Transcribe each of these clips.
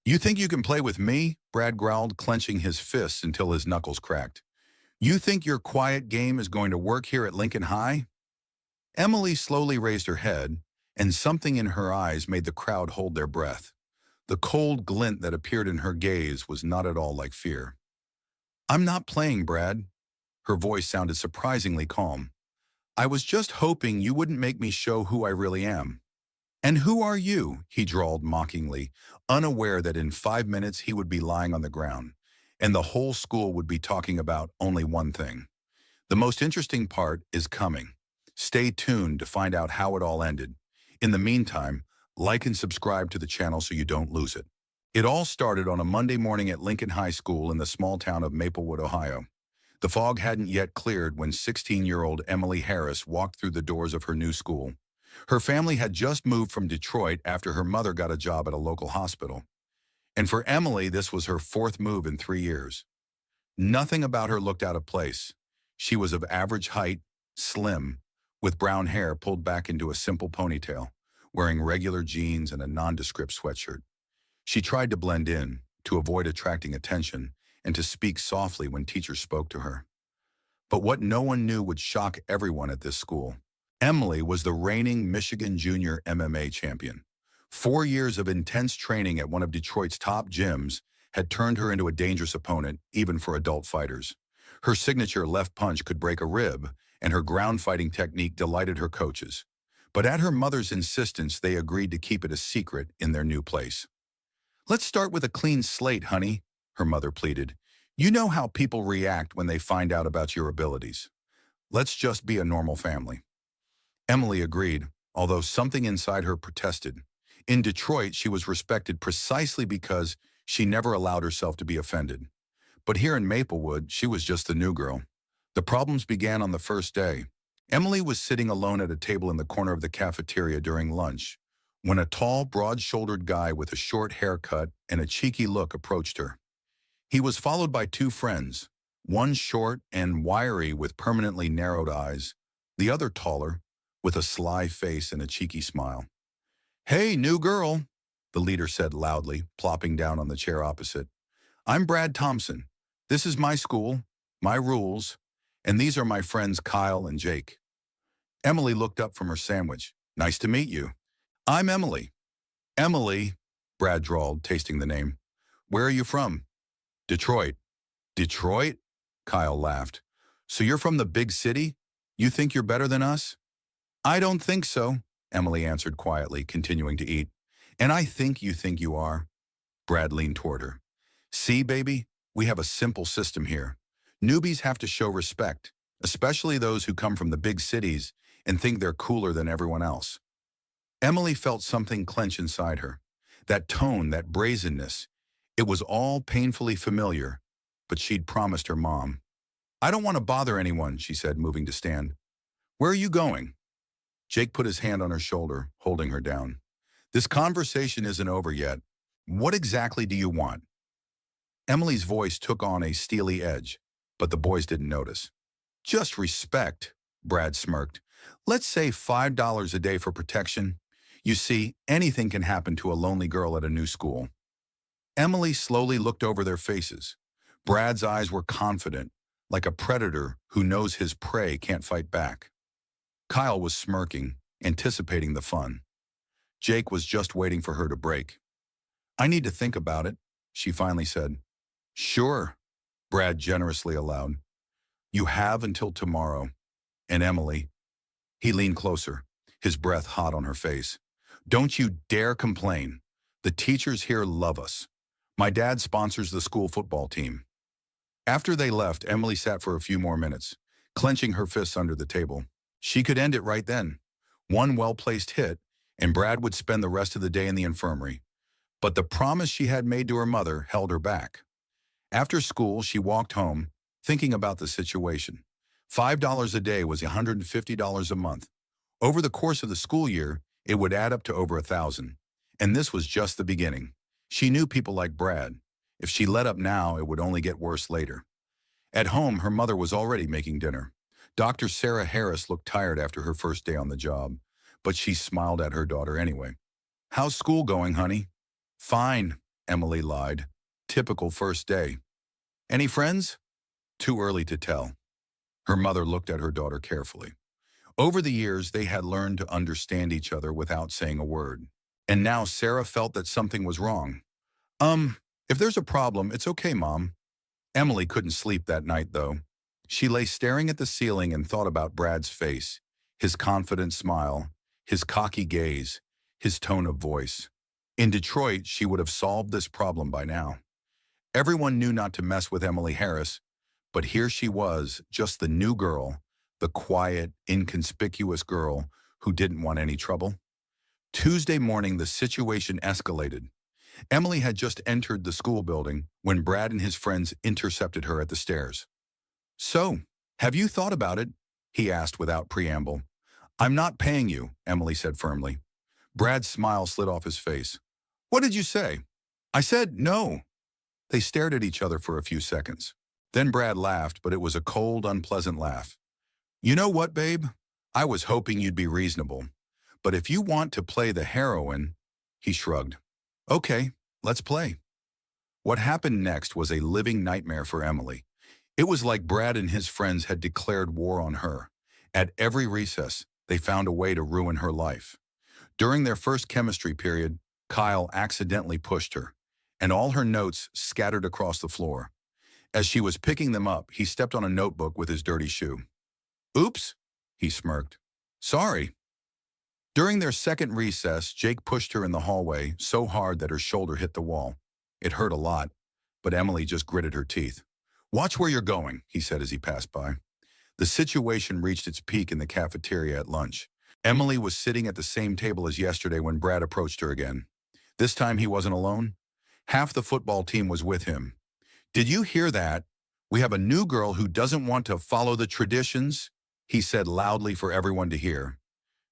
You think you can play with me? Brad growled, clenching his fists until his knuckles cracked. You think your quiet game is going to work here at Lincoln High? Emily slowly raised her head, and something in her eyes made the crowd hold their breath. The cold glint that appeared in her gaze was not at all like fear. I'm not playing, Brad. Her voice sounded surprisingly calm. I was just hoping you wouldn't make me show who I really am. And who are you? He drawled mockingly, unaware that in 5 minutes he would be lying on the ground, and the whole school would be talking about only one thing. The most interesting part is coming. Stay tuned to find out how it all ended. In the meantime, like and subscribe to the channel so you don't lose it. It all started on a Monday morning at Lincoln High School in the small town of Maplewood, Ohio. The fog hadn't yet cleared when 16-year-old Emily Harris walked through the doors of her new school. Her family had just moved from Detroit after her mother got a job at a local hospital. And for Emily, this was her fourth move in 3 years. Nothing about her looked out of place. She was of average height, slim, with brown hair pulled back into a simple ponytail, wearing regular jeans and a nondescript sweatshirt. She tried to blend in, to avoid attracting attention, and to speak softly when teachers spoke to her. But what no one knew would shock everyone at this school. Emily was the reigning Michigan Junior MMA champion. 4 years of intense training at one of Detroit's top gyms had turned her into a dangerous opponent, even for adult fighters. Her signature left punch could break a rib, and her ground fighting technique delighted her coaches. But at her mother's insistence, they agreed to keep it a secret in their new place. Let's start with a clean slate, honey, her mother pleaded. You know how people react when they find out about your abilities. Let's just be a normal family. Emily agreed, although something inside her protested. In Detroit, she was respected precisely because she never allowed herself to be offended. But here in Maplewood, she was just the new girl. The problems began on the first day. Emily was sitting alone at a table in the corner of the cafeteria during lunch when a tall, broad-shouldered guy with a short haircut and a cheeky look approached her. He was followed by two friends, one short and wiry with permanently narrowed eyes, the other taller, with a sly face and a cheeky smile. Hey, new girl, the leader said loudly, plopping down on the chair opposite. I'm Brad Thompson. This is my school, my rules, and these are my friends Kyle and Jake. Emily looked up from her sandwich. Nice to meet you. I'm Emily. Emily, Brad drawled, tasting the name. Where are you from? Detroit. Detroit? Kyle laughed. So you're from the big city? You think you're better than us? I don't think so, Emily answered quietly, continuing to eat. And I think you are. Brad leaned toward her. See, baby, we have a simple system here. Newbies have to show respect, especially those who come from the big cities and think they're cooler than everyone else. Emily felt something clench inside her. That tone, that brazenness. It was all painfully familiar, but she'd promised her mom. I don't want to bother anyone, she said, moving to stand. Where are you going? Jake put his hand on her shoulder, holding her down. This conversation isn't over yet. What exactly do you want? Emily's voice took on a steely edge, but the boys didn't notice. Just respect, Brad smirked. Let's say $5 a day for protection. You see, anything can happen to a lonely girl at a new school. Emily slowly looked over their faces. Brad's eyes were confident, like a predator who knows his prey can't fight back. Kyle was smirking, anticipating the fun. Jake was just waiting for her to break. I need to think about it, she finally said. Sure, Brad generously allowed. You have until tomorrow. And Emily. He leaned closer, his breath hot on her face. Don't you dare complain. The teachers here love us. My dad sponsors the school football team. After they left, Emily sat for a few more minutes, clenching her fists under the table. She could end it right then. One well-placed hit, and Brad would spend the rest of the day in the infirmary. But the promise she had made to her mother held her back. After school, she walked home, thinking about the situation. $5 a day was $150 a month. Over the course of the school year, it would add up to over $1,000. And this was just the beginning. She knew people like Brad. If she let up now, it would only get worse later. At home, her mother was already making dinner. Dr. Sarah Harris looked tired after her first day on the job, but she smiled at her daughter anyway. How's school going, honey? Fine, Emily lied. Typical first day. Any friends? Too early to tell. Her mother looked at her daughter carefully. Over the years, they had learned to understand each other without saying a word. And now Sarah felt that something was wrong. If there's a problem, it's okay, Mom. Emily couldn't sleep that night, though. She lay staring at the ceiling and thought about Brad's face, his confident smile, his cocky gaze, his tone of voice. In Detroit, she would have solved this problem by now. Everyone knew not to mess with Emily Harris, but here she was, just the new girl, the quiet, inconspicuous girl who didn't want any trouble. Tuesday morning, the situation escalated. Emily had just entered the school building when Brad and his friends intercepted her at the stairs. "So, have you thought about it?" he asked without preamble. "I'm not paying you," Emily said firmly. Brad's smile slid off his face. "What did you say?" "I said no." They stared at each other for a few seconds. Then Brad laughed, but it was a cold, unpleasant laugh. "You know what, babe? I was hoping you'd be reasonable. But if you want to play the heroine," he shrugged. "Okay, let's play." What happened next was a living nightmare for Emily. It was like Brad and his friends had declared war on her. At every recess, they found a way to ruin her life. During their first chemistry period, Kyle accidentally pushed her, and all her notes scattered across the floor. As she was picking them up, he stepped on a notebook with his dirty shoe. "Oops," he smirked. "Sorry." During their second recess, Jake pushed her in the hallway so hard that her shoulder hit the wall. It hurt a lot, but Emily just gritted her teeth. "Watch where you're going," he said as he passed by. The situation reached its peak in the cafeteria at lunch. Emily was sitting at the same table as yesterday when Brad approached her again. This time he wasn't alone. Half the football team was with him. "Did you hear that? We have a new girl who doesn't want to follow the traditions," he said loudly for everyone to hear.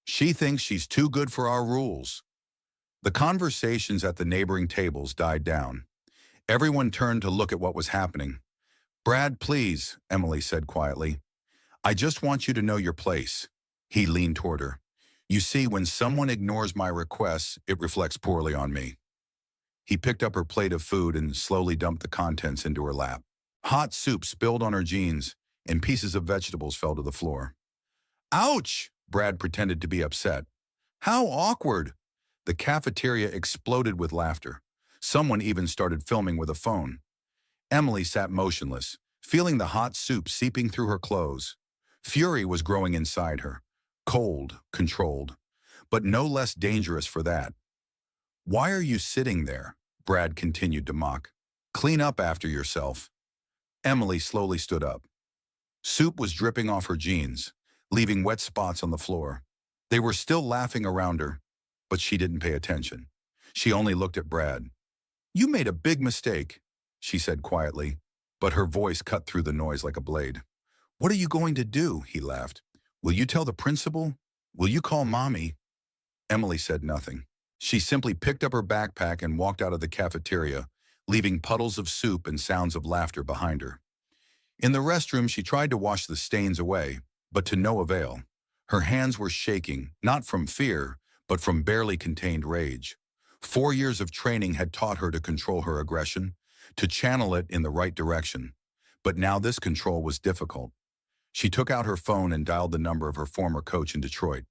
"She thinks she's too good for our rules." The conversations at the neighboring tables died down. Everyone turned to look at what was happening. "Brad, please," Emily said quietly. "I just want you to know your place." He leaned toward her. "You see, when someone ignores my requests, it reflects poorly on me." He picked up her plate of food and slowly dumped the contents into her lap. Hot soup spilled on her jeans, and pieces of vegetables fell to the floor. "Ouch!" Brad pretended to be upset. "How awkward!" The cafeteria exploded with laughter. Someone even started filming with a phone. Emily sat motionless, feeling the hot soup seeping through her clothes. Fury was growing inside her. Cold, controlled, but no less dangerous for that. "Why are you sitting there?" Brad continued to mock. "Clean up after yourself." Emily slowly stood up. Soup was dripping off her jeans, leaving wet spots on the floor. They were still laughing around her, but she didn't pay attention. She only looked at Brad. "You made a big mistake," she said quietly, but her voice cut through the noise like a blade. "What are you going to do?" he laughed. "Will you tell the principal? Will you call Mommy?" Emily said nothing. She simply picked up her backpack and walked out of the cafeteria, leaving puddles of soup and sounds of laughter behind her. In the restroom, she tried to wash the stains away, but to no avail. Her hands were shaking, not from fear, but from barely contained rage. 4 years of training had taught her to control her aggression, to channel it in the right direction. But now this control was difficult. She took out her phone and dialed the number of her former coach in Detroit.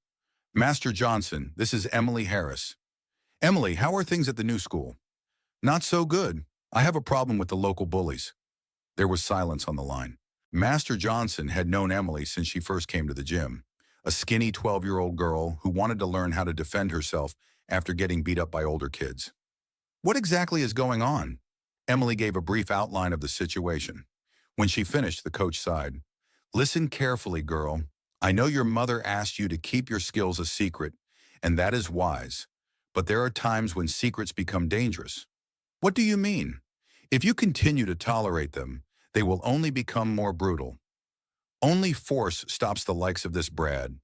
"Master Johnson, this is Emily Harris." "Emily, how are things at the new school?" "Not so good. I have a problem with the local bullies." There was silence on the line. Master Johnson had known Emily since she first came to the gym, a skinny 12-year-old girl who wanted to learn how to defend herself after getting beat up by older kids. "What exactly is going on?" Emily gave a brief outline of the situation. When she finished, the coach sighed. "Listen carefully, girl. I know your mother asked you to keep your skills a secret, and that is wise. But there are times when secrets become dangerous." "What do you mean?" "If you continue to tolerate them, they will only become more brutal. Only force stops the likes of this Brad.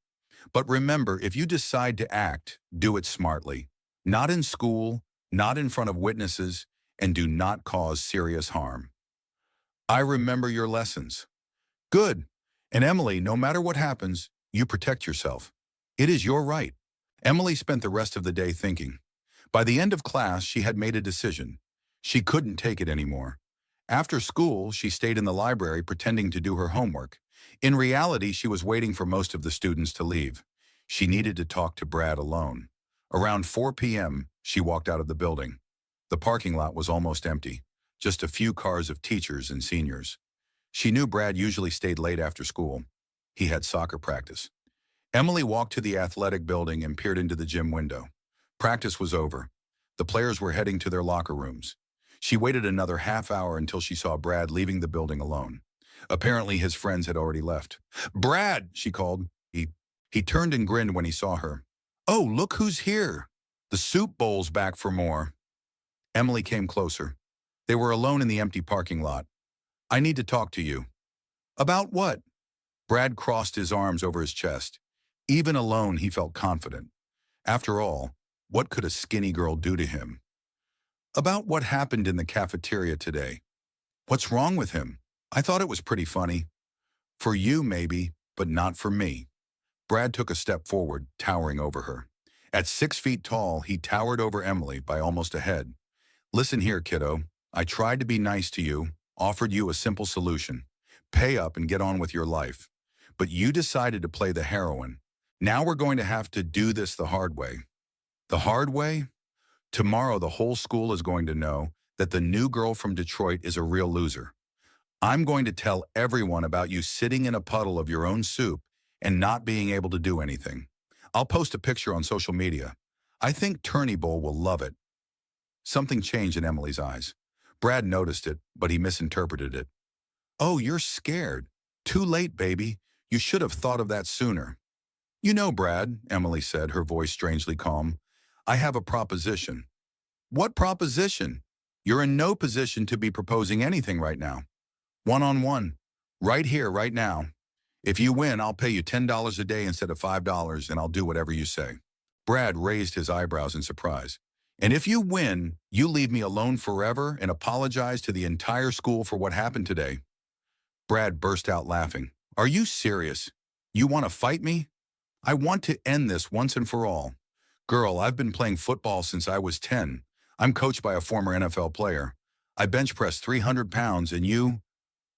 But remember, if you decide to act, do it smartly. Not in school, not in front of witnesses, and do not cause serious harm." "I remember your lessons." "Good. And Emily, no matter what happens, you protect yourself. It is your right." Emily spent the rest of the day thinking. By the end of class, she had made a decision. She couldn't take it anymore. After school, she stayed in the library pretending to do her homework. In reality, she was waiting for most of the students to leave. She needed to talk to Brad alone. Around 4 p.m., she walked out of the building. The parking lot was almost empty, just a few cars of teachers and seniors. She knew Brad usually stayed late after school. He had soccer practice. Emily walked to the athletic building and peered into the gym window. Practice was over. The players were heading to their locker rooms. She waited another half hour until she saw Brad leaving the building alone. Apparently, his friends had already left. "Brad!" she called. He turned and grinned when he saw her. "Oh, look who's here! The soup bowl's back for more." Emily came closer. They were alone in the empty parking lot. "I need to talk to you." "About what?" Brad crossed his arms over his chest. Even alone, he felt confident. After all, what could a skinny girl do to him? "About what happened in the cafeteria today." "What's wrong with him?" "I thought it was pretty funny." "For you, maybe, but not for me." Brad took a step forward, towering over her. At 6 feet tall, he towered over Emily by almost a head. "Listen here, kiddo. I tried to be nice to you, offered you a simple solution. Pay up and get on with your life. But you decided to play the heroine. Now we're going to have to do this the hard way." "The hard way?" "Tomorrow the whole school is going to know that the new girl from Detroit is a real loser. I'm going to tell everyone about you sitting in a puddle of your own soup and not being able to do anything. I'll post a picture on social media. I think Turney Bowl will love it." Something changed in Emily's eyes. Brad noticed it, but he misinterpreted it. "Oh, you're scared. Too late, baby. You should have thought of that sooner." "You know, Brad," Emily said, her voice strangely calm, "I have a proposition." "What proposition?" "You're in no position to be proposing anything right now. One-on-one. Right here, right now. If you win, I'll pay you $10 a day instead of $5, and I'll do whatever you say." Brad raised his eyebrows in surprise. "And if you win, you leave me alone forever and apologize to the entire school for what happened today." Brad burst out laughing. "Are you serious? You want to fight me? I want to end this once and for all. Girl, I've been playing football since I was 10. I'm coached by a former NFL player. I bench press 300 pounds and you—"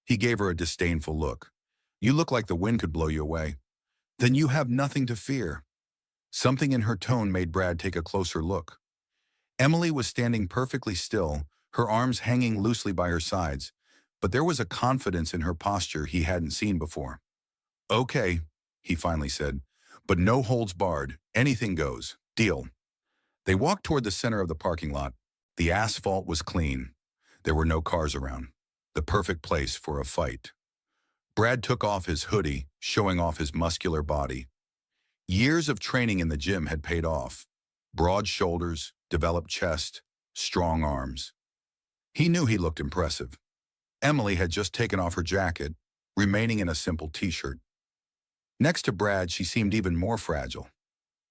He gave her a disdainful look. "You look like the wind could blow you away. Then you have nothing to fear." Something in her tone made Brad take a closer look. Emily was standing perfectly still, her arms hanging loosely by her sides, but there was a confidence in her posture he hadn't seen before. "Okay," he finally said, "but no holds barred. Anything goes. Deal." They walked toward the center of the parking lot. The asphalt was clean. There were no cars around. The perfect place for a fight. Brad took off his hoodie, showing off his muscular body. Years of training in the gym had paid off. Broad shoulders, developed chest, strong arms. He knew he looked impressive. Emily had just taken off her jacket, remaining in a simple t-shirt. Next to Brad, she seemed even more fragile.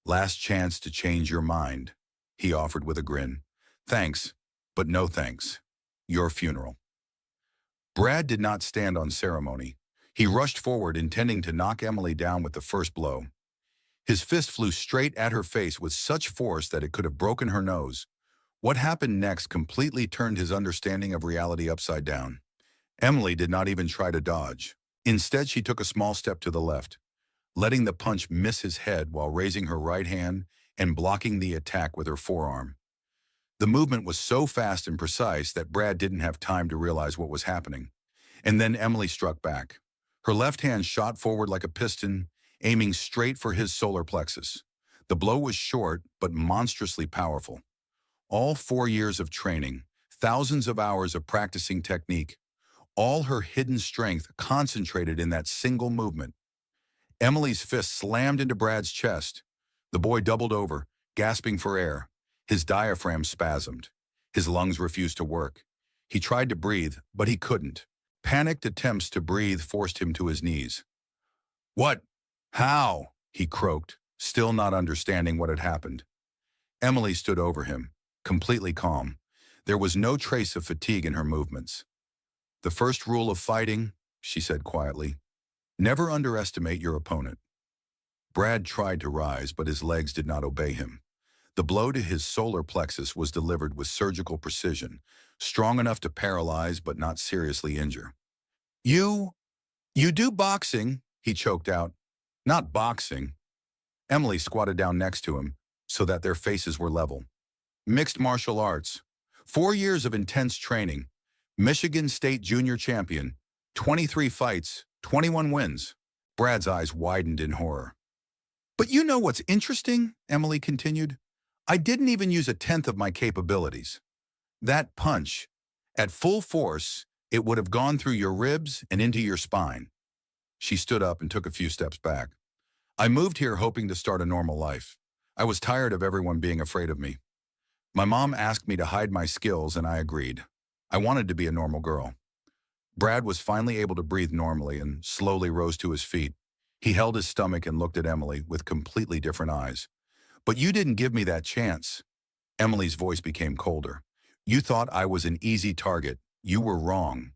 "Last chance to change your mind," he offered with a grin. "Thanks, but no thanks. Your funeral." Brad did not stand on ceremony. He rushed forward, intending to knock Emily down with the first blow. His fist flew straight at her face with such force that it could have broken her nose. What happened next completely turned his understanding of reality upside down. Emily did not even try to dodge. Instead, she took a small step to the left, letting the punch miss his head while raising her right hand and blocking the attack with her forearm. The movement was so fast and precise that Brad didn't have time to realize what was happening. And then Emily struck back. Her left hand shot forward like a piston, aiming straight for his solar plexus. The blow was short, but monstrously powerful. All 4 years of training, thousands of hours of practicing technique, all her hidden strength concentrated in that single movement. Emily's fist slammed into Brad's chest. The boy doubled over, gasping for air. His diaphragm spasmed. His lungs refused to work. He tried to breathe, but he couldn't. Panicked attempts to breathe forced him to his knees. "What? How?" he croaked, still not understanding what had happened. Emily stood over him, completely calm. There was no trace of fatigue in her movements. "The first rule of fighting," she said quietly, "never underestimate your opponent." Brad tried to rise, but his legs did not obey him. The blow to his solar plexus was delivered with surgical precision, strong enough to paralyze but not seriously injure. You, you do boxing, he choked out. Not boxing. Emily squatted down next to him so that their faces were level. Mixed martial arts. 4 years of intense training. Michigan State Junior Champion. 23 fights, 21 wins. Brad's eyes widened in horror. But you know what's interesting, Emily continued. I didn't even use a tenth of my capabilities. That punch, at full force, it would have gone through your ribs and into your spine. She stood up and took a few steps back. I moved here hoping to start a normal life. I was tired of everyone being afraid of me. My mom asked me to hide my skills and I agreed. I wanted to be a normal girl. Brad was finally able to breathe normally and slowly rose to his feet. He held his stomach and looked at Emily with completely different eyes. But you didn't give me that chance. Emily's voice became colder. You thought I was an easy target. You were wrong.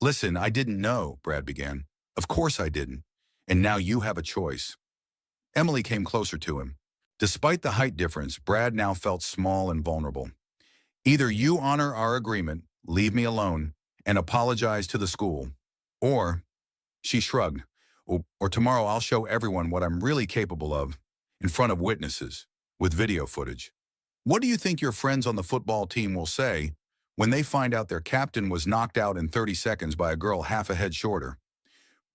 Listen, I didn't know, Brad began. Of course I didn't. And now you have a choice. Emily came closer to him. Despite the height difference, Brad now felt small and vulnerable. Either you honor our agreement, leave me alone, and apologize to the school, or, she shrugged, or tomorrow I'll show everyone what I'm really capable of, in front of witnesses, with video footage. What do you think your friends on the football team will say when they find out their captain was knocked out in 30 seconds by a girl half a head shorter?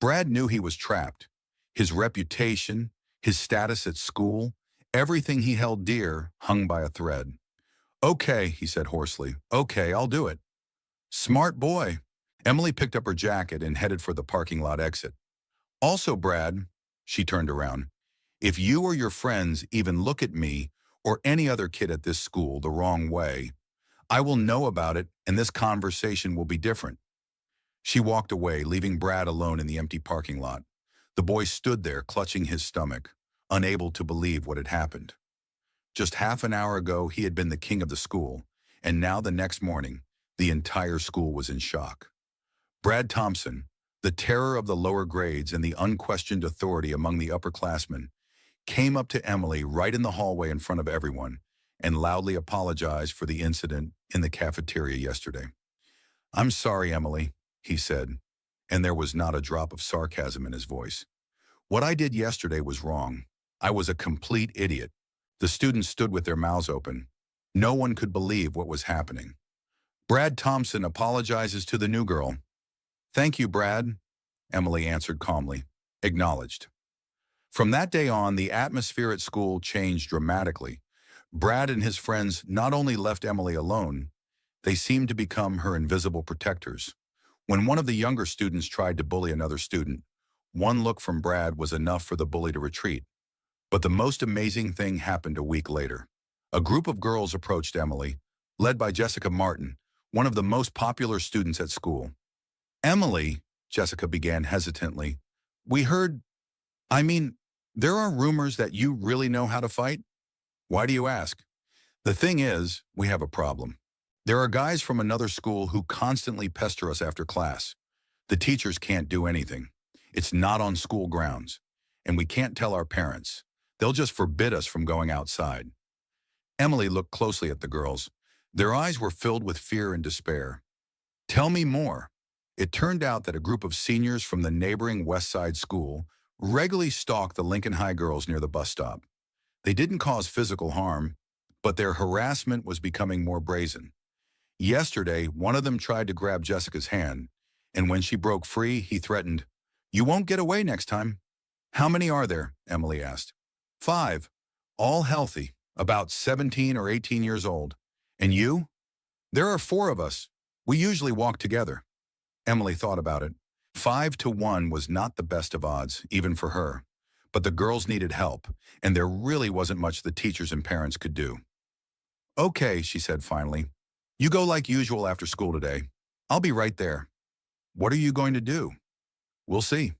Brad knew he was trapped. His reputation, his status at school, everything he held dear hung by a thread. Okay, he said hoarsely. Okay, I'll do it. Smart boy. Emily picked up her jacket and headed for the parking lot exit. Also, Brad, she turned around, if you or your friends even look at me or any other kid at this school the wrong way, I will know about it and this conversation will be different. She walked away, leaving Brad alone in the empty parking lot. The boy stood there, clutching his stomach, unable to believe what had happened. Just half an hour ago, he had been the king of the school, and now the next morning, the entire school was in shock. Brad Thompson, the terror of the lower grades and the unquestioned authority among the upperclassmen, came up to Emily right in the hallway in front of everyone and loudly apologized for the incident in the cafeteria yesterday. I'm sorry, Emily, he said, and there was not a drop of sarcasm in his voice. What I did yesterday was wrong. I was a complete idiot. The students stood with their mouths open. No one could believe what was happening. Brad Thompson apologizes to the new girl. Thank you, Brad, Emily answered calmly, acknowledged. From that day on, the atmosphere at school changed dramatically. Brad and his friends not only left Emily alone, they seemed to become her invisible protectors. When one of the younger students tried to bully another student, one look from Brad was enough for the bully to retreat. But the most amazing thing happened a week later. A group of girls approached Emily, led by Jessica Martin, one of the most popular students at school. Emily, Jessica began hesitantly, there are rumors that you really know how to fight? Why do you ask? The thing is, we have a problem. There are guys from another school who constantly pester us after class. The teachers can't do anything. It's not on school grounds, and we can't tell our parents. They'll just forbid us from going outside. Emily looked closely at the girls. Their eyes were filled with fear and despair. Tell me more. It turned out that a group of seniors from the neighboring West Side school regularly stalked the Lincoln High girls near the bus stop. They didn't cause physical harm, but their harassment was becoming more brazen. Yesterday, one of them tried to grab Jessica's hand, and when she broke free, he threatened, "You won't get away next time." How many are there? Emily asked. 5, all healthy, about 17 or 18 years old. And you? There are 4 of us. We usually walk together. Emily thought about it. 5 to 1 was not the best of odds, even for her. But the girls needed help, and there really wasn't much the teachers and parents could do. Okay, she said finally. You go like usual after school today. I'll be right there. What are you going to do? We'll see.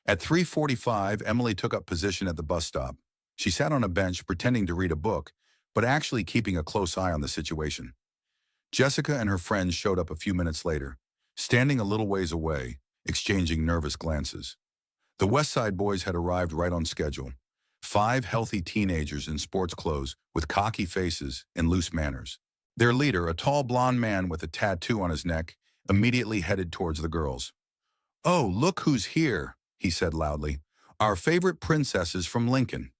At 3:45, Emily took up position at the bus stop. She sat on a bench pretending to read a book, but actually keeping a close eye on the situation. Jessica and her friends showed up a few minutes later, standing a little ways away, exchanging nervous glances. The West Side boys had arrived right on schedule. 5 healthy teenagers in sports clothes with cocky faces and loose manners. Their leader, a tall blond man with a tattoo on his neck, immediately headed towards the girls. "Oh, look who's here," he said loudly. "Our favorite princesses from Lincoln."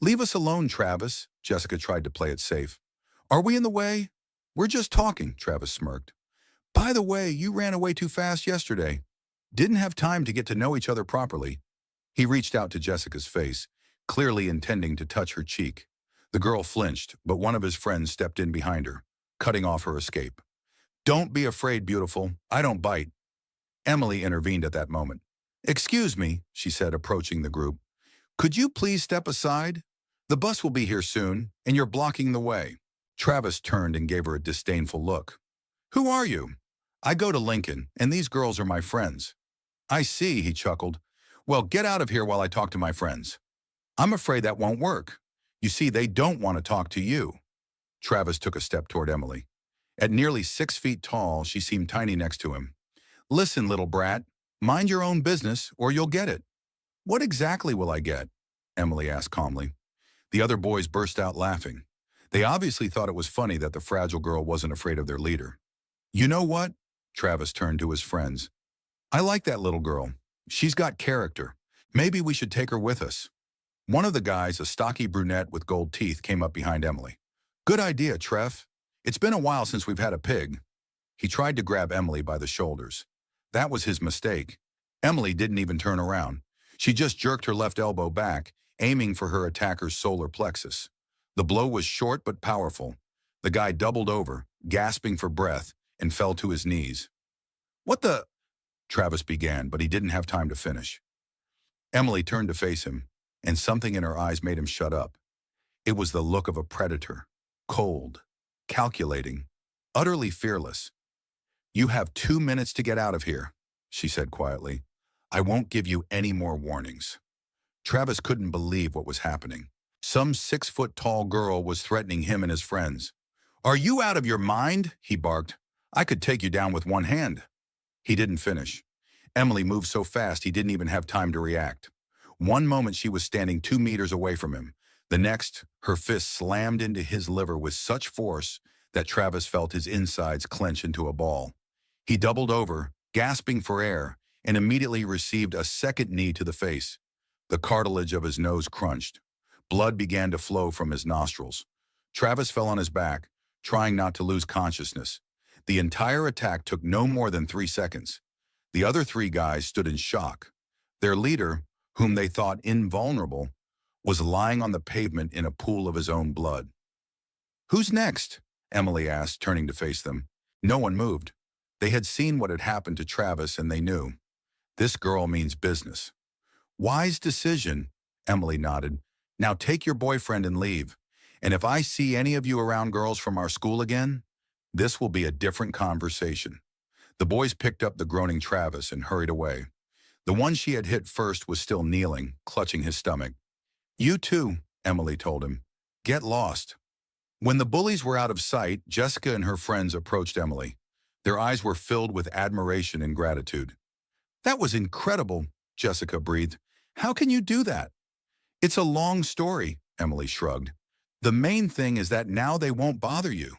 "Leave us alone, Travis," Jessica tried to play it safe. "Are we in the way?" "We're just talking," Travis smirked. "By the way, you ran away too fast yesterday. Didn't have time to get to know each other properly." He reached out to Jessica's face, clearly intending to touch her cheek. The girl flinched, but one of his friends stepped in behind her, cutting off her escape. "Don't be afraid, beautiful. I don't bite." Emily intervened at that moment. "Excuse me," she said, approaching the group. "Could you please step aside? The bus will be here soon, and you're blocking the way." Travis turned and gave her a disdainful look. "Who are you?" "I go to Lincoln, and these girls are my friends." "I see," he chuckled. "Well, get out of here while I talk to my friends." "I'm afraid that won't work. You see, they don't want to talk to you." Travis took a step toward Emily. At nearly 6 feet tall, she seemed tiny next to him. "Listen, little brat, mind your own business or you'll get it." "What exactly will I get?" Emily asked calmly. The other boys burst out laughing. They obviously thought it was funny that the fragile girl wasn't afraid of their leader. "You know what?" Travis turned to his friends. "I like that little girl. She's got character. Maybe we should take her with us." One of the guys, a stocky brunette with gold teeth, came up behind Emily. "Good idea, Trev. It's been a while since we've had a pig." He tried to grab Emily by the shoulders. That was his mistake. Emily didn't even turn around. She just jerked her left elbow back, aiming for her attacker's solar plexus. The blow was short but powerful. The guy doubled over, gasping for breath, and fell to his knees. "What the—" Travis began, but he didn't have time to finish. Emily turned to face him, and something in her eyes made him shut up. It was the look of a predator, cold, calculating, utterly fearless. "You have 2 minutes to get out of here," she said quietly. "I won't give you any more warnings." Travis couldn't believe what was happening. Some 6-foot-tall girl was threatening him and his friends. "Are you out of your mind?" he barked. "I could take you down with one hand." He didn't finish. Emily moved so fast he didn't even have time to react. One moment she was standing 2 meters away from him. The next, her fist slammed into his liver with such force that Travis felt his insides clench into a ball. He doubled over, gasping for air, and immediately received a second knee to the face. The cartilage of his nose crunched. Blood began to flow from his nostrils. Travis fell on his back, trying not to lose consciousness. The entire attack took no more than 3 seconds. The other 3 guys stood in shock. Their leader, whom they thought invulnerable, was lying on the pavement in a pool of his own blood. "Who's next?" Emily asked, turning to face them. No one moved. They had seen what had happened to Travis, and they knew. This girl means business. "Wise decision," Emily nodded. "Now take your boyfriend and leave. And if I see any of you around girls from our school again, this will be a different conversation." The boys picked up the groaning Travis and hurried away. The one she had hit first was still kneeling, clutching his stomach. "You too," Emily told him. "Get lost." When the bullies were out of sight, Jessica and her friends approached Emily. Their eyes were filled with admiration and gratitude. "That was incredible," Jessica breathed. "How can you do that?" "It's a long story," Emily shrugged. "The main thing is that now they won't bother you."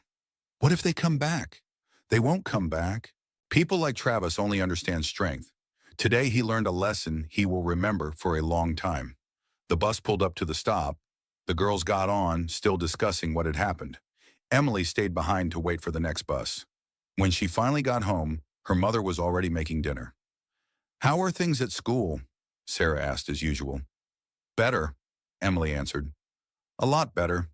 "What if they come back?" "They won't come back. People like Travis only understand strength. Today he learned a lesson he will remember for a long time." The bus pulled up to the stop. The girls got on, still discussing what had happened. Emily stayed behind to wait for the next bus. When she finally got home, her mother was already making dinner. "How are things at school?" Sarah asked as usual. "Better," Emily answered. "A lot better."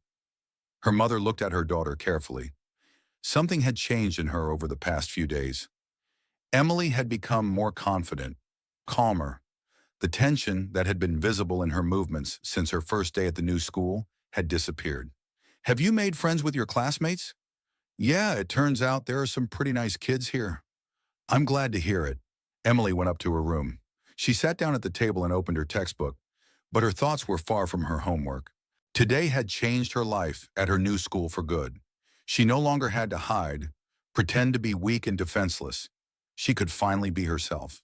Her mother looked at her daughter carefully. Something had changed in her over the past few days. Emily had become more confident, calmer. The tension that had been visible in her movements since her first day at the new school had disappeared. "Have you made friends with your classmates?" "Yeah, it turns out there are some pretty nice kids here." "I'm glad to hear it." Emily went up to her room. She sat down at the table and opened her textbook, but her thoughts were far from her homework. Today had changed her life at her new school for good. She no longer had to hide, pretend to be weak and defenseless. She could finally be herself.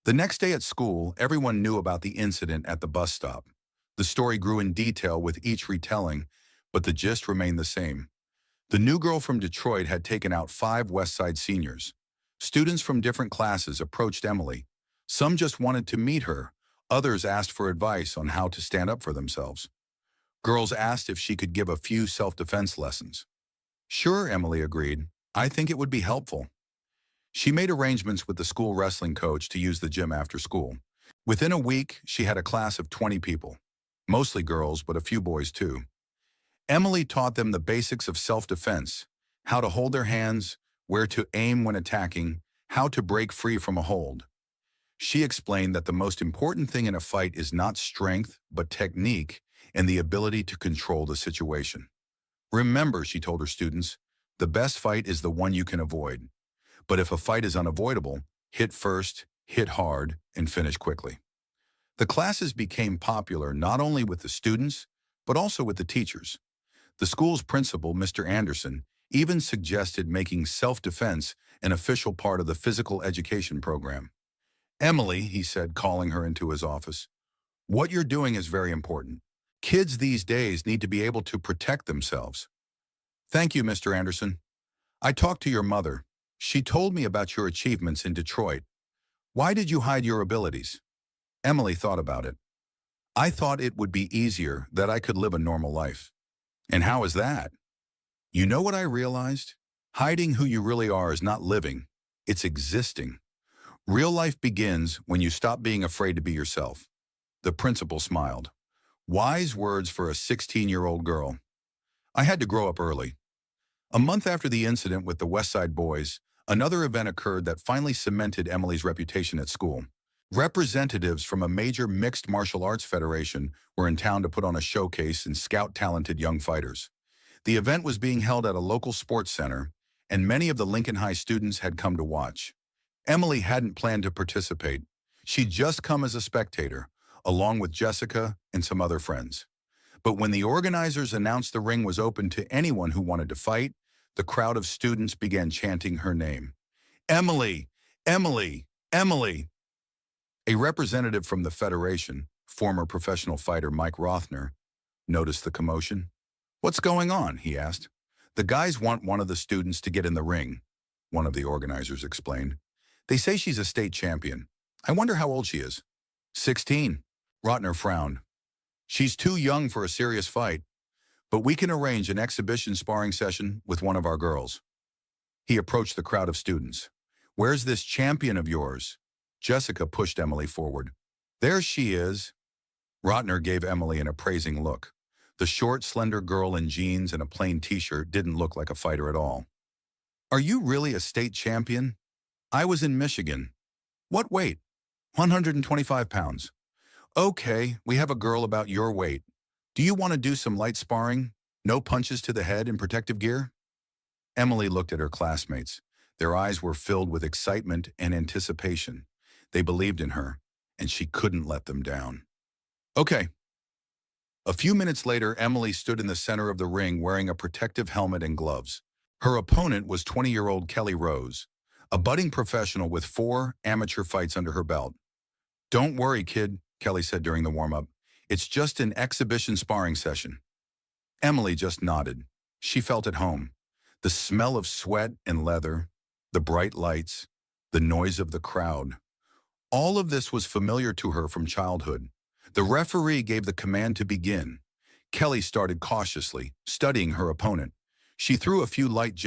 The next day at school, everyone knew about the incident at the bus stop. The story grew in detail with each retelling, but the gist remained the same. The new girl from Detroit had taken out 5 West Side seniors. Students from different classes approached Emily. Some just wanted to meet her. Others asked for advice on how to stand up for themselves. Girls asked if she could give a few self-defense lessons. Sure, Emily agreed. I think it would be helpful. She made arrangements with the school wrestling coach to use the gym after school. Within a week, she had a class of 20 people. Mostly girls, but a few boys too. Emily taught them the basics of self-defense, how to hold their hands, where to aim when attacking, how to break free from a hold. She explained that the most important thing in a fight is not strength, but technique and the ability to control the situation. Remember, she told her students, the best fight is the one you can avoid. But if a fight is unavoidable, hit first, hit hard, and finish quickly. The classes became popular not only with the students, but also with the teachers. The school's principal, Mr. Anderson, even suggested making self-defense an official part of the physical education program. Emily, he said, calling her into his office, what you're doing is very important. Kids these days need to be able to protect themselves. Thank you, Mr. Anderson. I talked to your mother. She told me about your achievements in Detroit. Why did you hide your abilities? Emily thought about it. I thought it would be easier, that I could live a normal life. And how is that? You know what I realized? Hiding who you really are is not living, it's existing. Real life begins when you stop being afraid to be yourself. The principal smiled. Wise words for a 16-year-old girl. I had to grow up early. A month after the incident with the West Side Boys, another event occurred that finally cemented Emily's reputation at school. Representatives from a major mixed martial arts federation were in town to put on a showcase and scout talented young fighters. The event was being held at a local sports center, and many of the Lincoln High students had come to watch. Emily hadn't planned to participate. She'd just come as a spectator, along with Jessica and some other friends. But when the organizers announced the ring was open to anyone who wanted to fight, the crowd of students began chanting her name. Emily! Emily! Emily! A representative from the Federation, former professional fighter Mike Rothner, noticed the commotion. What's going on? He asked. The guys want one of the students to get in the ring, one of the organizers explained. They say she's a state champion. I wonder how old she is. 16. Rothner frowned. She's too young for a serious fight, but we can arrange an exhibition sparring session with one of our girls. He approached the crowd of students. Where's this champion of yours? Jessica pushed Emily forward. There she is. Rothner gave Emily an appraising look. The short, slender girl in jeans and a plain t-shirt didn't look like a fighter at all. Are you really a state champion? I was in Michigan. What weight? 125 pounds. Okay, we have a girl about your weight. Do you want to do some light sparring? No punches to the head in protective gear? Emily looked at her classmates. Their eyes were filled with excitement and anticipation. They believed in her, and she couldn't let them down. Okay. A few minutes later, Emily stood in the center of the ring wearing a protective helmet and gloves. Her opponent was 20-year-old Kelly Rose, a budding professional with 4 amateur fights under her belt. Don't worry, kid, Kelly said during the warm-up. It's just an exhibition sparring session. Emily just nodded. She felt at home. The smell of sweat and leather, the bright lights, the noise of the crowd. All of this was familiar to her from childhood. The referee gave the command to begin. Kelly started cautiously, studying her opponent. She threw a few light jabs